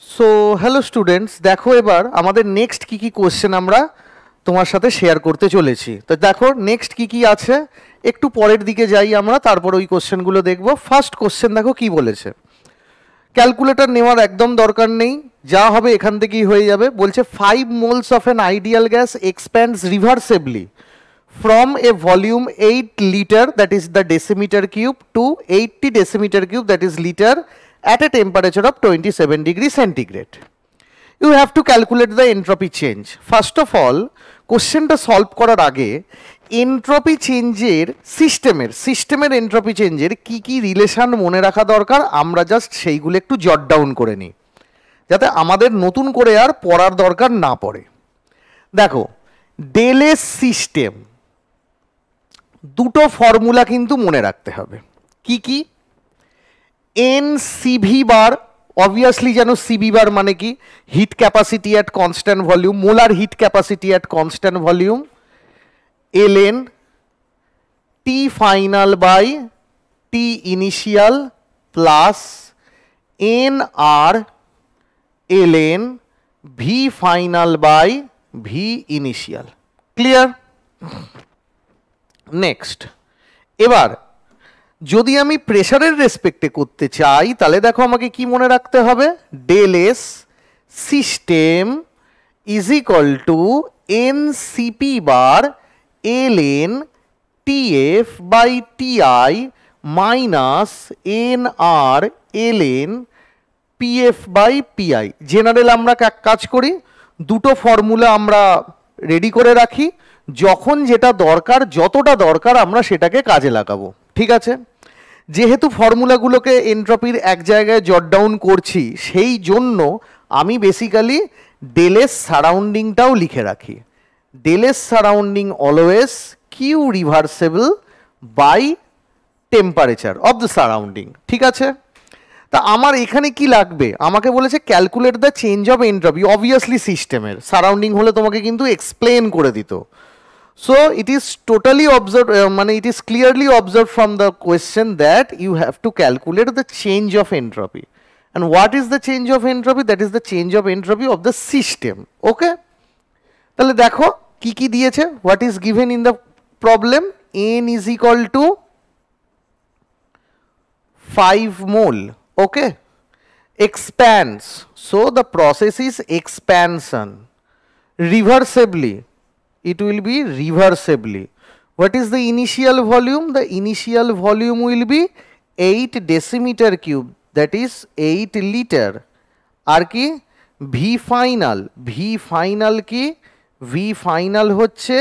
So hello students, দেখো এবার আমাদের নেক্সট কি কি কোশ্চেন আমরা তোমার সাথে শেয়ার করতে চলেছি। তো দেখো নেক্সট কি কি আছে, একটু পরের দিকে যাই আমরা, তারপর ওই কোশ্চেনগুলো দেখব। ফার্স্ট কোশ্চেন দেখো কি বলেছে। ক্যালকুলেটর নেওয়ার একদম দরকার নেই, যা হবে এখান থেকেই হয়ে যাবে। বলছে 5 moles of an ideal gas expands reversibly from a volume 8 liter, that is the decimeter cube, to 80 decimeter cube, that is liter, at a temperature of 27 degrees centigrade. You have to calculate the entropy change. First of all, কোশ্চেনটা solve করার আগে entropy চেঞ্জের সিস্টেমের entropy চেঞ্জের কি কি relation মনে রাখা দরকার, আমরা জাস্ট সেইগুলো একটু জট ডাউন করে নিই, যাতে আমাদের নতুন করে আর পড়ার দরকার না পড়ে। দেখো, ডেলেস সিস্টেম দুটো ফর্মুলা কিন্তু মনে রাখতে হবে। কি কি? এন সিভি বার, অবভিয়াসলি জানো সিভি বার মানে কি, heat capacity at constant volume, molar heat capacity at constant volume, LN T final by T initial plus N R LN V final by V initial. Clear? Next, এবার যদি আমি প্রেসারের রেসপেক্টে করতে চাই, তাহলে দেখো আমাকে কি মনে রাখতে হবে, del S system is equal to N CP bar L N TF by TI minus N R L N PF by PI. General আমরা কাজ করি, দুটো ফর্মুলা আমরা রেডি করে রাখি, যখন যেটা দরকার, যতটা দরকার আমরা সেটাকে কাজে লাগাবো। ঠিক আছে? যেহেতু ফর্মুলাগুলোকে এন্ট্রপির এক জায়গায় জট ডাউন করছি, সেই জন্য আমি বেসিক্যালি ডেলেস সারাউন্ডিংটাও লিখে রাখি। Del S surrounding always q reversible by temperature of the surrounding. ঠিক আছে? তা আমার এখানে কি লাগবে, আমাকে বলেছে calculate the change of entropy. Obviously সিস্টেমের সারাউন্ডিং হলে তোমাকে কিন্তু এক্সপ্লেন করে দিত। So it is totally observed, it is clearly observed from the question that you have to calculate the change of entropy. And what is the change of entropy? That is the change of entropy of the system. Okay? তাহলে দেখো কি কি দিয়েছে, what is given in the problem, n is equal to 5 mole. Okay? Expands. So the process is expansion. Reversibly. It will be reversibly. What is the initial volume? The initial volume will be 8 decimeter cube, that is 8 liter. আর কি? V final. V final কি? V final হচ্ছে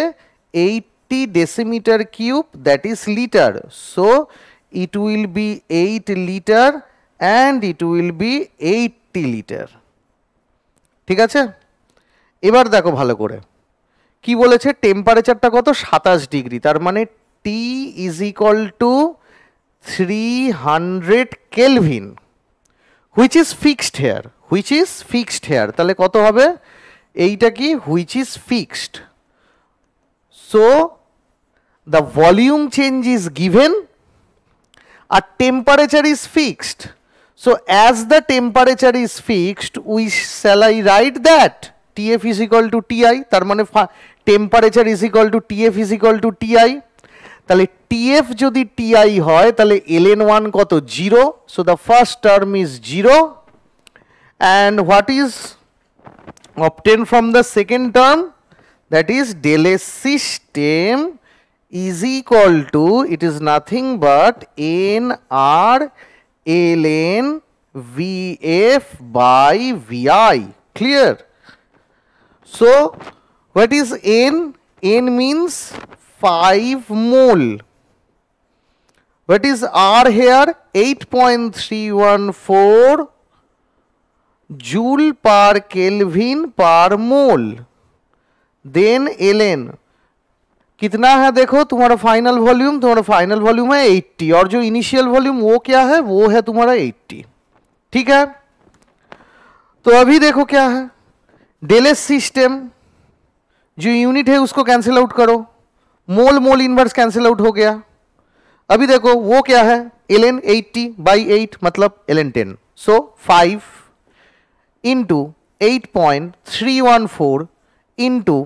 80 decimeter cube, that is liter. So it will be 8 liter and it will be 80 liter. ঠিক আছে? এবার দেখো ভালো করে কি বলেছে, টেম্পারেচারটা কত, 27 ডিগ্রি, তার মানে T is equal to 300 kelvin, which is fixed here, which is fixed here. তাহলে কত হবে, এইটা কি, which is fixed. So the volume change is given আর temperature is fixed. So as the temperature is fixed, we shall I write that TF is equal to TI, তার মানে temperature is equal to TF is equal to TI। তাহলে TF যদি TI হয়, তাহলে ln1 কত, 0। So the first term is 0 and what is obtained from the second term, that is del S system is equal to, it is nothing but nR ln VF by VI. Clear? So what is N? N means 5 mole. What is R here? 8.314 joule per Kelvin per mole. Then Ln कितना है, देखो तुम्हारा final volume है 80 और जो initial volume वो क्या है, वो है तुम्हारा 80। ठीक है? तो अभी देखो क्या है, डेलेस सिस्टम, जो यूनिट है उसको कैंसिल आउट करो, मोल मोल इनवर्स कैंसिल आउट हो गया। अभी देखो वो क्या है, ln 80 by 8 मतलब ln 10, सो 5 इंटू 8.314 इंटू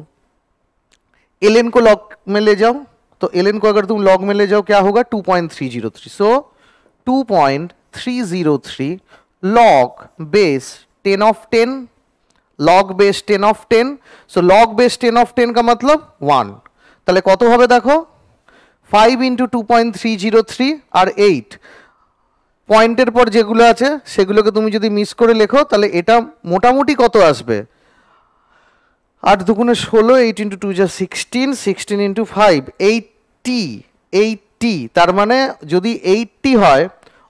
ln को लॉग में ले जाओ, तो ln को अगर तुम लॉग में ले जाओ क्या होगा 2.303, सो 2.303 log base 10 of 10, log base 10 of 10, so log base 10 of 10 का मतलब 1, তাহলে কত হবে দেখো 5 into 2.303 আর 8 পয়েন্টের পর যেগুলো আছে সেগুলোকে তুমি যদি মিস করে লেখো তাহলে এটা মোটামুটি কত আসবে 8 দুগুণে 16, 8 into 2 যা 16, 16 into 5 80, তার মানে যদি 80 হয়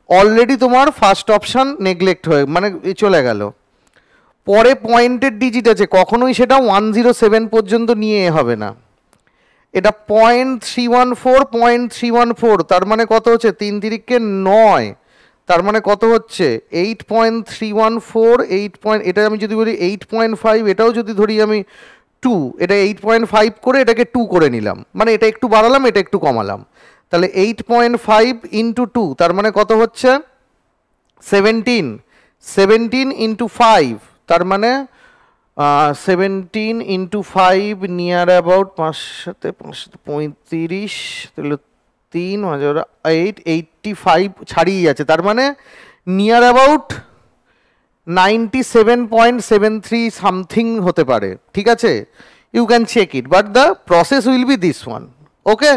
অলরেডি তোমার ফার্স্ট অপশন নেগলেক্ট হয়ে মানে চলে গেল। পরে পয়েন্টের ডিজিট আছে, কখনোই সেটা 107 পর্যন্ত নিয়ে হবে না, এটা 0.314, তার মানে কত হচ্ছে 3 তিরিকে 9, তার মানে কত হচ্ছে 8.314, 8 এটা আমি যদি বলি 8.5, এটাও যদি ধরি আমি 2, এটা 8.5 করে এটাকে 2 করে নিলাম, মানে এটা একটু বাড়ালাম এটা একটু কমালাম, তাহলে 8.5 into 2 তার মানে কত হচ্ছে 17 into 5 তার মানে 17 into 5 নিয়ার অ্যাবাউট 5 সাথে 35, তাহলে 3 8 85 ছাড়িয়ে আছে, তার মানে নিয়ার অ্যাবাউট 97.73 সামথিং হতে পারে, ঠিক আছে, you can check it, but the process will be this one. Okay,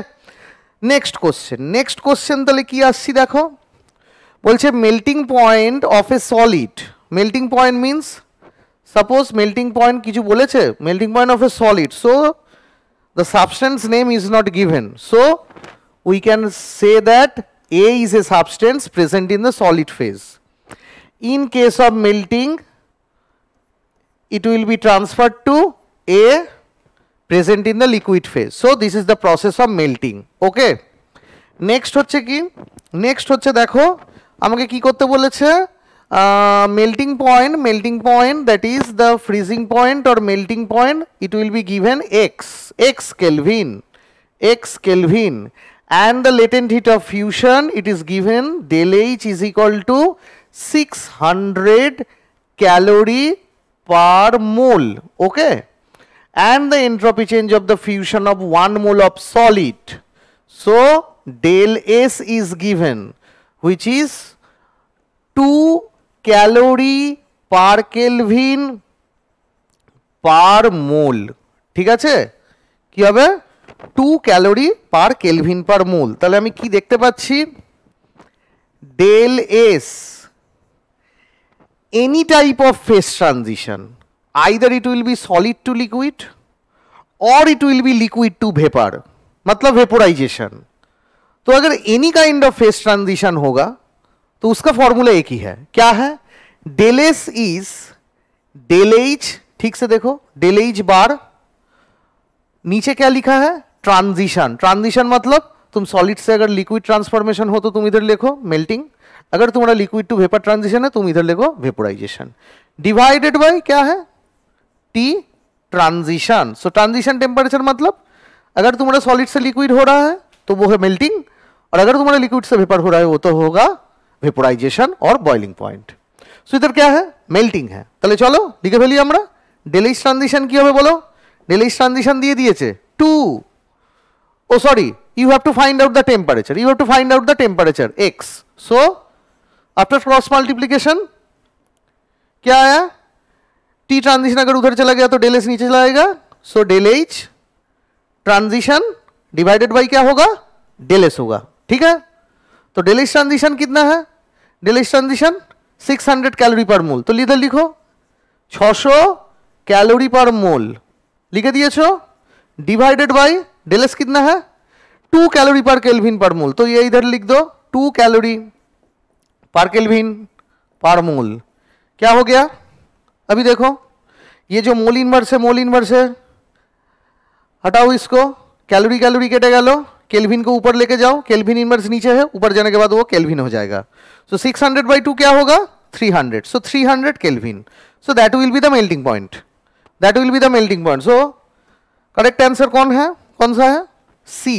next question তাহলে কি আসছি দেখো, বলছে melting point of a solid, melting point means suppose melting point কিছু বলেছে, melting point of a solid, so the substance name is not given, so we can say that A is a substance present in the solid phase. In case of melting, it will be transferred to A present in the liquid phase. So this is the process of melting. Okay. Next হচ্ছে কি, next হচ্ছে দেখো আমাকে কি করতে বলেছে, melting point that is the freezing point or melting point, it will be given x Kelvin. And the latent heat of fusion, it is given del H is equal to 600 calorie per mole. Okay, and the entropy change of the fusion of 1 mole of solid, so del S is given, which is 2 calorie per Kelvin per mole. ঠিক আছে, কি হবে 2 calorie per kelvin পার মোল, তাহলে আমি কি দেখতে পাচ্ছি del S any type of phase transition, either it will be solid to liquid और it will be liquid to vapour, मतलब वेपोराइजेशन। तो अगर any kind of phase transition होगा तो उसका फॉर्मूला एक ही है, क्या है del S is del H, ठीक से देखो डेल एच बार, नीचे क्या लिखा है ट्रांजिशन मतलब तुम सॉलिड से अगर लिक्विड ट्रांसफॉर्मेशन हो तो तुम इधर लिखो मेल्टिंग, अगर तुम्हारा लिक्विड टू वेपर ट्रांजिशन है तुम इधर लिखो वेपोराइजेशन, डिवाइडेड बाय क्या है टी ट्रांजिशन। सो ट्रांजिशन टेम्परेचर मतलब अगर तुम्हारा सॉलिड से लिक्विड हो रहा है तो वो है मेल्टिंग, और अगर तुम्हारा लिक्विड से वेपर हो रहा है वो तो होगा वेपोराइजेशन और बॉइलिंग पॉइंट। सो इधर क्या है मेल्टिंग है, তাহলে চলো লিখে ফেলি আমরা ডেল এইচ ট্রানজিশন কি হবে বলো, ডেল এইচ ট্রানজিশন দিয়ে দিয়েছে 2, oh sorry, you have to find out the temperature, x, so after cross multiplication क्या आया t ट्रांजिशन अगर उधर चला गया तो डेल एस नीचे चला जाएगा, so del H transition divided by क्या होगा डेल एस होगा, ठीक है। तो डेल एच ट्रांजिशन कितना है, डेल एच ट्रांजिशन 600 कैलोरी पर मोल, तो इधर लिखो 600 कैलोरी पर मोल लिखे दिएछो, डिवाइडेड बाई डेल एस कितना है 2 कैलोरी पर केल्विन पर मोल, तो ये इधर लिख दो 2 कैलोरी पर केल्विन पर मोल, क्या हो गया अभी देखो ये जो मोल इनवर्स है हटाओ इसको, कैलोरी केटे गलो, केल्विन को ऊपर लेके जाओ, केल्विन इनवर्स नीचे है, ऊपर जाने के बाद वो केल्विन हो जाएगा, सो 600/2 क्या होगा 300, सो 300 kelvin, so that will be the melting point, so correct answer कौन सा है सी,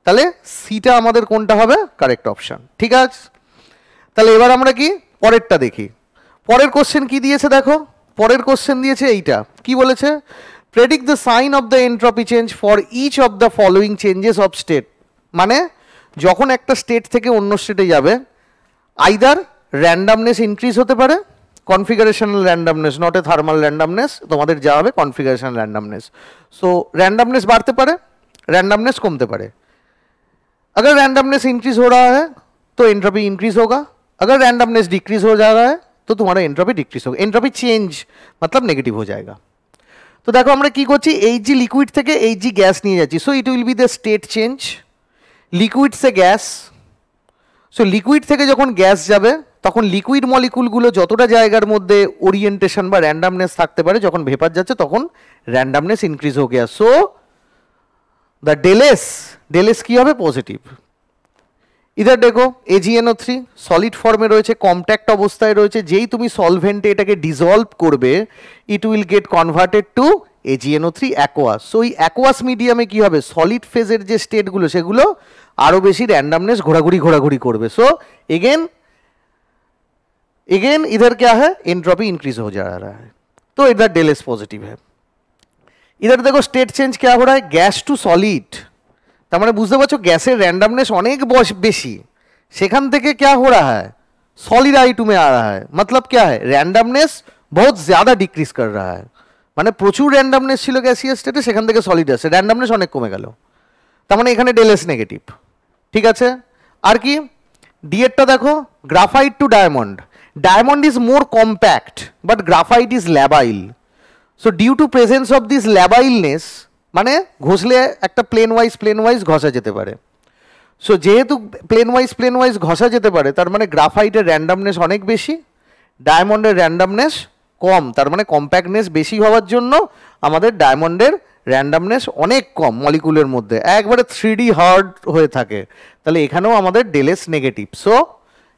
তাহলে সিটা আমাদের কোনটা হবে কারেক্ট অপশন, ঠিক আছে। তাহলে এবার আমরা কি পরেরটা দেখি, পরের কোশ্চেন কি দিয়েছে দেখো, পরের কোশ্চেন দিয়েছে এইটা, কি বলেছে, predict the sign of the entropy change for each of the following changes of state. মানে যখন একটা স্টেট থেকে অন্য স্টেটে যাবে, আইদার র্যান্ডামনেস ইনক্রিজ হতে পারে, কনফিগারেশনাল র্যান্ডামনেস, নট এ থার্মাল র্যান্ডামনেস, তোমাদের যা হবে কনফিগারেশনাল র্যান্ডামনেस। सो रैंडमनेस बढ़ते पारे, रैंडमनेस कमते पारे। अगर रैंडमनेस इंक्रीज हो रहा है तो एंट्रोपी इंक्रीज होगा, अगर रैंडमनेस डिक्रीज हो जा रहा है तो तुम्हारा एंट्रोपी डिक्रीज होगा। एंट्रोपी चेंज मतलब नेगेटिव हो जाएगा। तो देखो আমরা কি করছি, এইচজি লিকুইড থেকে এইচজি গ্যাস নিয়ে যাচ্ছি, so it will B the state change. Liquid say gas, so liquid থেকে যখন গ্যাস যাবে তখন লিকুইড মলিকুলগুলো যতটা জায়গার মধ্যে ওরিয়েন্টেশন বা র্যান্ডামনেস থাকতে পারে, যখন ভেপার যাচ্ছে তখন র্যান্ডামনেস ইনক্রিজ हो गया। সো দ্য ডেলএস কি হবে, পজিটিভ। इधर देखो AgNO3 সলিড ফর্মে রয়েছে, কম্প্যাক্ট অবস্থায় রয়েছে, যেই তুমি সলভেন্টে এটাকে ডিসলভ করবে it will get converted to AgNO3 aqueous. So এই অ্যাকোয়াস মিডিয়ামে কি হবে, সলিড ফেজের যে স্টেটগুলো সেগুলো আরো বেশি র্যান্ডামনেস ঘোরাঘুরি করবে। সো এগेन इधर क्या है, एंट्रोपी इंक्रीज हो जा रहा है, तो इधर डेल एस पॉजिटिव है। इधर देखो स्टेट चेंज क्या हो रहा है, गैस टू सॉलिड, তার মানে বুঝতে পারছো গ্যাসের র্যান্ডামনেস অনেক বেশি, সেখান থেকে क्या हो रहा है, सॉलिड I2 में आ रहा है, मतलब क्या है, रैंडमनेस बहुत ज्यादा डिक्रीज कर रहा है। মানে প্রচুর র্যান্ডামনেস ছিল গ্যাসিয়াস স্টেটে, সেখান থেকে সলিড আসছে, র্যান্ডামনেস অনেক কমে গেল, তার মানে এখানে ডেল এস নেগেটিভ। ঠিক আছে, আর কি ডিএরটা দেখো, graphite to diamond, diamond is more compact but graphite is labile. So due to presence of this labileness, মানে ঘষলে একটা প্লেন ওয়াইজ ঘষা যেতে পারে। সো যেহেতু প্লেন ওয়াইজ ঘষা যেতে পারে, তার মানে গ্রাফাইটের র্যান্ডামনেস অনেক বেশি, ডায়মন্ডের র্যান্ডামনেস কম, তার মানে কম্প্যাক্টনেস বেশি হওয়ার জন্য আমাদের ডায়মন্ডের র্যান্ডামনেস অনেক কম, মলিকুলের মধ্যে একবারে 3D হার্ড হয়ে থাকে, তাহলে এখানেও আমাদের ডেলএস নেগেটিভ। সো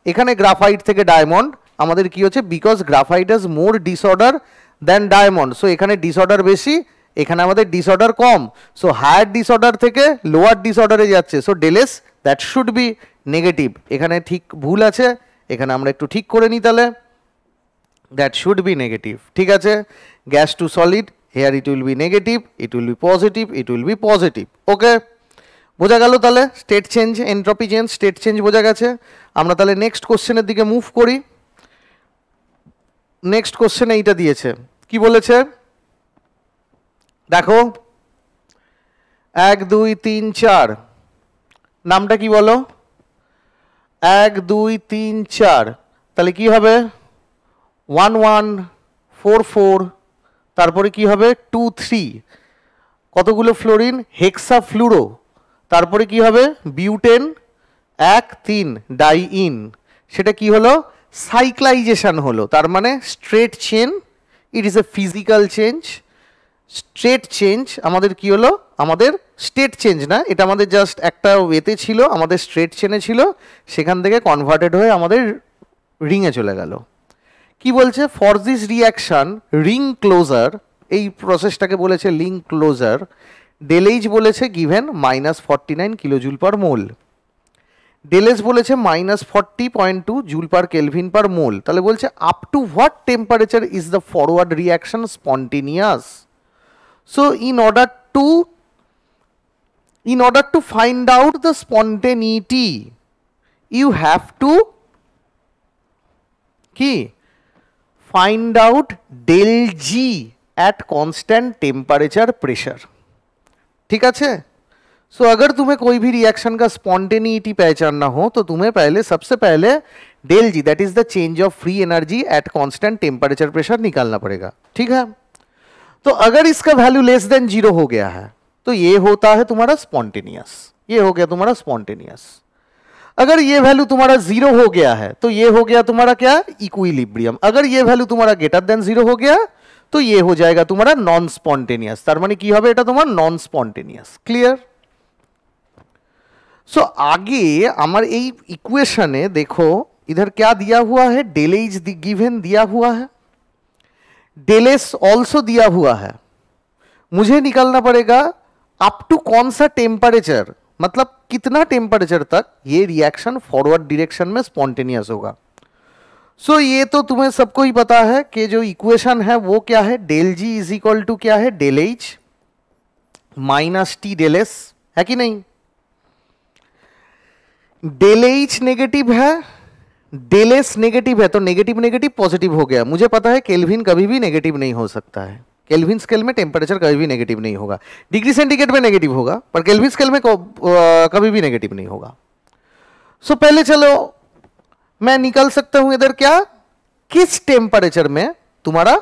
এখানে গ্রাফাইট থেকে ডায়মন্ড আমাদের কি হচ্ছে, because graphite has more disorder than diamond, so এখানে ডিসঅর্ডার বেশি, এখানে আমাদের ডিসঅর্ডার কম, সো হায়ার ডিসঅর্ডার থেকে লোয়ার ডিসঅর্ডারে যাচ্ছে, so del S that should be negative. এখানে ঠিক ভুল আছে, এখানে আমরা একটু ঠিক করে নিই, তাহলে দ্যাট শুড বি নেগেটিভ। ঠিক আছে, gas to solid, here it will be negative, it will be positive, it will be positive. Okay, বোঝা গেল তাহলে state change, entropy change, state change বোঝা গেছে। আমরা তাহলে নেক্সট কোশ্চেনের দিকে মুভ করি। নেক্সট কোশ্চেনে এইটা দিয়েছে, কি বলেছে দেখো, 1 2 3 4, নামটা কি বলো, 1 2 3 4, তাহলে কি হবে 1 1 4 4, তারপরে কি হবে 2 3, কতগুলো ফ্লোরিন, হেক্সা ফ্লুরো, তারপরে কি হবে বিউটেন 1 3 ডাইইন, সেটা কি হলো, সাইক্লাইজেশন হলো, তার মানে straight chain, it is a physical change. State change আমাদের কি হলো, আমাদের স্টেট চেঞ্জ না, এটা আমাদের জাস্ট একটা ওয়েতে ছিল, আমাদের স্ট্রেট চেনে ছিল, সেখান থেকে কনভার্টেড হয়ে আমাদের রিংয়ে চলে গেল। কি বলছে, for this reaction ring closure, এই প্রসেসটাকে বলেছে রিং ক্লোজার, ডেলএইচ বলেছে গিভেন -49 কিলোজুল পার মোল, ডেলএস বলেছে -40.2 জুল পার কেলভিন পার মোল। তাহলে বলছে up to what temperature is the forward reaction spontaneous. So in order to find out the spontaneity, you have to find out del G at constant temperature pressure। ठीक है, सो अगर तुम्हें कोई भी reaction का spontaneity पहचानना हो तो तुम्हें सबसे पहले del G, that is the change of free energy at constant temperature pressure निकालना पड़ेगा। ठीक है, तो अगर इसका वैल्यू लेस देन 0 हो गया है तो ये होता है तुम्हारा स्पॉन्टेनियस, ये हो गया तुम्हारा स्पॉन्टेनियस। अगर ये वैल्यू तुम्हारा 0 हो गया है तो ये हो गया तुम्हारा क्या, इक्विलिब्रियम। अगर ये वैल्यू तुम्हारा ग्रेटर देन 0 हो गया तो ये हो जाएगा तुम्हारा नॉन स्पॉन्टेनियस, तार माने की होबे এটা তোমার নন স্পন্টেনিয়াস। ক্লিয়ার? सो आगे हमारे এই इक्वेशने देखो इधर क्या दिया हुआ है, डेल एच गिवन दिया हुआ है, डेल एस ऑल्सो दिया हुआ है, मुझे निकालना पड़ेगा अप टू कौन सा टेम्परेचर, मतलब कितना टेम्परेचर तक ये रिएक्शन फॉरवर्ड डायरेक्शन में स्पॉन्टेनियस होगा। सो ये तो तुम्हें सबको ही पता है कि जो इक्वेशन है वो क्या है, del G is equal to क्या है, del H minus T del S, है कि नहीं। डेल एच नेगेटिव है, डेल एस नेगेटिव है, तो नेगेटिव नेगेटिव पॉजिटिव हो गया। मुझे पता है केल्विन कभी भी नेगेटिव नहीं हो सकता है, केल्विन स्केल में टेम्परेचर कभी भी नेगेटिव नहीं होगा। डिग्री सेंटीग्रेड में नेगेटिव होगा पर केल्विन स्केल में कभी भी नेगेटिव नहीं होगा। सो पहले चलो मैं निकल सकता हूं इधर क्या, किस टेम्परेचर में तुम्हारा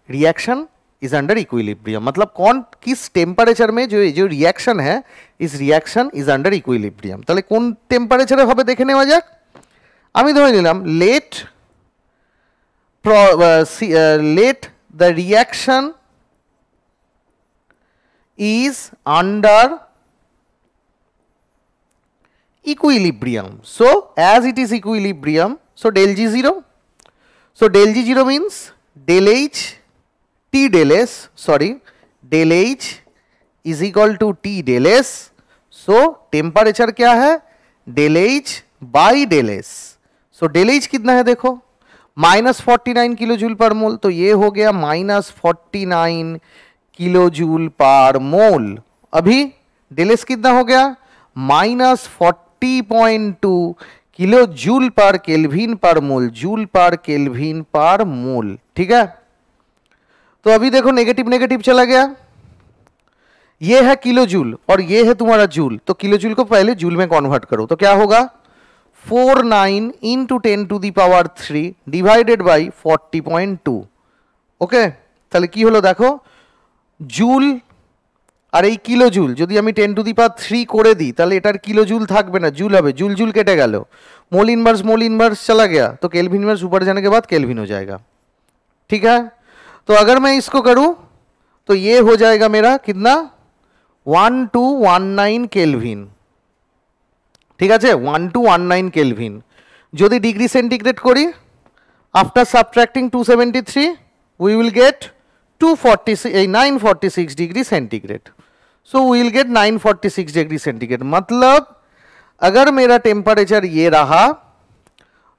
रिएक्शन इज अंडर इक्विलिब्रियम, मतलब कौन किस टेम्परेचर में जो रिएक्शन है इस रिएक्शन इज अंडर इक्विलिब्रियम। তাহলে কোন টেম্পারেচারে হবে দেখে নেওয়া যাক। আমি ধরে নিলাম late the reaction is under equilibrium. So as it is equilibrium, so del G 0. So del G 0 means del H T del S, sorry, del H is equal to T del S. So temperature क्या है, del H by del S. So del H कितना है देखो, -49 kilo joule पर मोल, तो ये हो गया -49 किलो जूल पर मोल। अभी del S कितना हो गया, -40.2 किलो जूल पर केल्विन पर मोल, जूल पर केल्विन पर मोल, ठीक है। तो अभी देखो नेगेटिव नेगेटिव चला गया, ये है किलो जूल और ये है तुम्हारा जूल, तो किलो जूल को पहले जूल में कन्वर्ट करो, तो क्या होगा 49 into 10 to the power 3 divided by 40.2। Okay, তাহলে কি হলো দেখো, জুল আর এই কিলো জুল যদি আমি 10 টু দি পাওয়ার 3 করে দিই তাহলে এটার কিলো জুল থাকবে না, জুল হবে, জুल जूल কেটে গেল, मोल इनवर्स चला गया, तो केल्विन इनवर्स ऊपर जाने के बाद केल्विन हो जाएगा, ठीक है। तो अगर मैं इसको करूं तो ये हो जाएगा मेरा कितना 1219 केल्विन, ठीक है, 1219 केल्विन। যদি ডিগ্রি সেন্টিগ্রেড করি after subtracting 273 we will get 946 degree centigrade. So we will get 946 degree centigrade. मतलब अगर मेरा टेम्परेचर ये रहा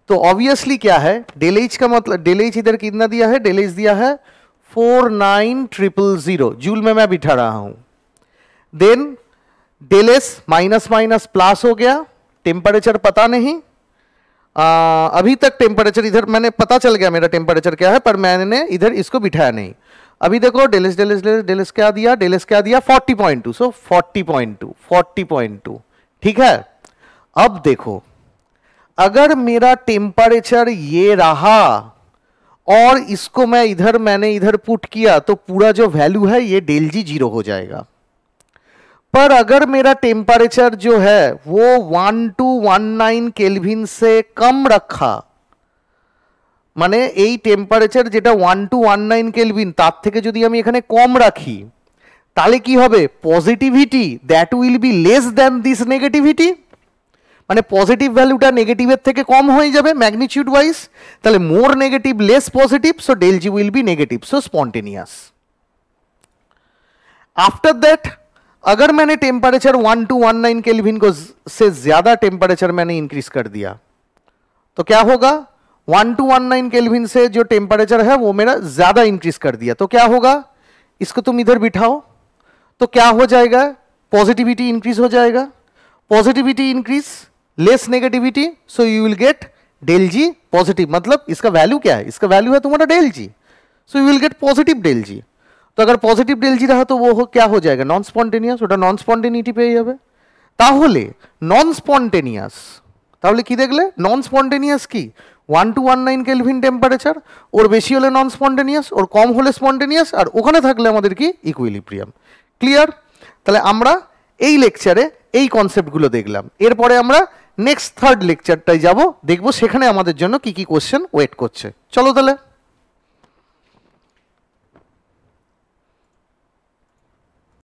तो ऑब्वियसली क्या है, डेल एच का मतलब, डेल एच इधर कितना दिया है, डेल एच दिया है 49000 जूल में मैं बिठा रहा हूं। Then del S minus minus plus हो गया, टेम्परेचर पता नहीं, अभी तक टेम्परेचर इधर मैंने पता चल गया मेरा टेम्परेचर क्या है, पर मैंने इधर इसको बिठाया नहीं। अभी देखो डेल एस क्या दिया, डेल एस क्या दिया 40.2, सो 40.2, ठीक है। अब देखो अगर मेरा टेम्परेचर ये रहा और इसको मैंने इधर पुट किया तो पूरा जो वैल्यू है ये डेल जी 0 हो जाएगा। पर अगर मेरा टेम्परेचर जो है वो 1219 केल्विन से कम रखा, माने এই টেম্পারেচার যেটা 1219 কেলভিন তার থেকে যদি আমি এখানে কম রাখি তাহলে কি হবে, positivity that will be less than this negativity, মানে পজিটিভ ভ্যালুটা নেগেটিভের থেকে কম হয়ে যাবে ম্যাগনিটিউড ওয়াইজ, তাহলে more negative less positive, so del G will be negative, so spontaneous. After that अगर मैंने टेम्परेचर 1219 केल्विन को से ज्यादा टेम्परेचर मैंने इंक्रीज कर दिया तो क्या होगा, 1219 केल्विन से जो टेम्परेचर है वो मेरा ज्यादा इंक्रीज कर दिया, तो क्या होगा, इसको तुम इधर बिठाओ तो क्या हो जाएगा, पॉजिटिविटी इंक्रीज हो जाएगा, positivity increase less negativity, so you will get del G positive. मतलब इसका वैल्यू क्या है, इसका वैल्यू है तुम्हारा del G, so you will get positive del G. तो अगर पॉजिटिव डेल जी रहा तो वो क्या हो जाएगा, नॉन स्पॉन्टेनियस, ওটা নন স্পন্টেনিটি পেয়ে যাবে। তাহলে নন স্পন্টেনিয়াস, তাহলে কি দেখলে নন স্পন্টেনিয়াস কি 1219 কেলভিন টেম্পারেচার, ওর বেশি হলে নন স্পন্টেনিয়াস, ওর কম হলে স্পন্টেনিয়াস, আর ওখানে থাকলে আমাদের কি ইকুইলিব্রিয়াম। ক্লিয়ার? তাহলে আমরা এই লেকচারে এই কনসেপ্টগুলো দেখলাম, এরপরে আমরা নেক্সট থার্ড লেকচারটায় যাব, দেখব সেখানে আমাদের জন্য কি কি কোশ্চেন ওয়েট করছে। চলো তাহলে।